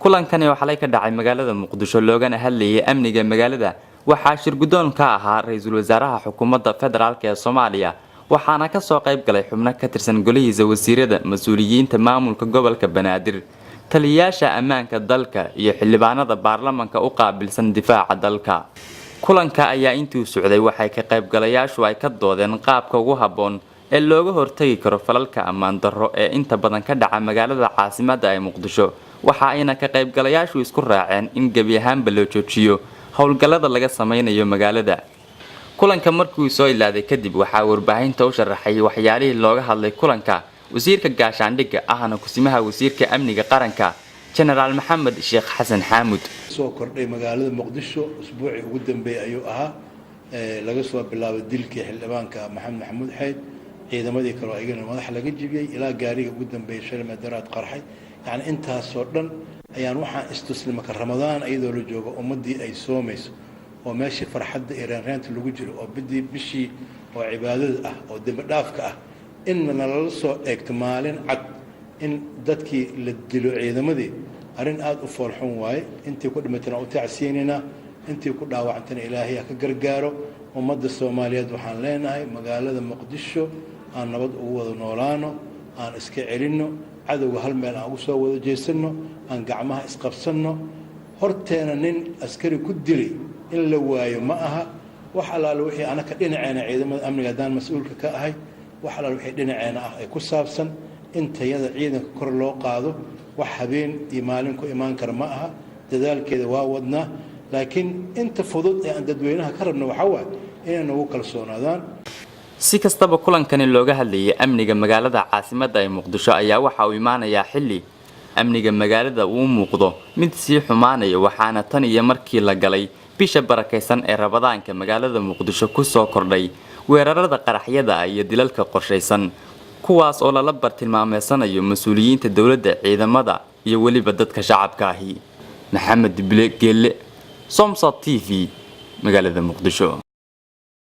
kulankani waxa ay ka dhacay magaalada Muqdisho loogana hadlayay amniga magaalada waxa shir gudoon ka ahaa ra'iisul wasaaraha xukuumadda federaalka ee Soomaaliya waxaana ka soo qayb galay xubno ka tirsan golihiisa wasiirada mas'uuliyiinta maamulka gobolka Banaadir taliyayaasha ammaanka dalka iyo xildhibaanada baarlamaanka u qaabilsan difaaca dalka kulanka ayaa intii socday waxay ka qayb galayaashu ay ka doodeen qaabka ugu haboon ee looga hortagi karo falalka ammaan darro ee inta badan ka dhaca magaalada caasimadda ee Muqdisho waxa ayna ka qayb galayaashu isku raaceen in gabi ahaanba loo joojiyo howlgallada laga sameeyo magaalada kulanka markuu soo ilaaday kadib waxa warbaahinta u sharaxay waxyaalihii looga hadlay kulanka wasiirka gaashaandhigga ahna kusimaha wasiirka amniga qaranka General Maxamed Sheekh Xasan Xamuud soo kordhay magaalada Muqdisho usbuucii ugu dambeeyay ayuu ahaa laga soo bilaabay dilkii xildhibaanka Maxamed Maxamuud Xayd ciidamadii kale ayagana madax laga jibiyay ilaa gaariga ugu dambeeyay shil madaraad qarxay يعني أنت صدّن يعني واحد استسلم كرمضان أيضا لجوجا ومدي أي سوميس وماشي فرحة إيران تلوجل وبدي بشي وعبادة أو دمدافك إننا للصو اكتمال عد إن دتكي للدلو عيدا مدي أرين آد أفرحون واي أنت كل متنا وتعسيننا أنت كل دعوتنا إلهية كجرجارو ومد الصومالية وحن لنا هاي مقالة مقدشو أنا بدو هو نورانو أنا إسكعيرينو عدو هالمال أوسا وذا جيسنو أن قعمها إسقبسنو هرتنا نين أسكري كدلي إلا وايو معها وحلال وحي أنا كدين عينا عيدا أمن قدان مسؤول كأهي وحلال وحي دين عينا كسابسن أنت يدا عيدا كرلو قادو وحبين إيمانك وإيمان كرمائها تذلك كذا واودنا لكن أنت فضلت أن تدوينها كربنا وحوا إنه وكل صونادان si kastaba kulankani looga hadlayay amniga magaalada caasimadda ee Muqdisho ayaa waxa uu imaanayaa xilli amniga magaalada uu muuqdo mid si xumaanaya waxaana tan iyo markii la galay bisha barakeysan ee Rabadaanka magaalada Muqdisho ku soo kordhay weerarada qaraxyada iyo dilalka qorsheysan kuwaas oo la bartilmaameysanayo mas'uuliyiinta dawladda ciidamada iyo waliba dadka shacabka ahi Maxamed Gelle Somsa TV magaalada Muqdisho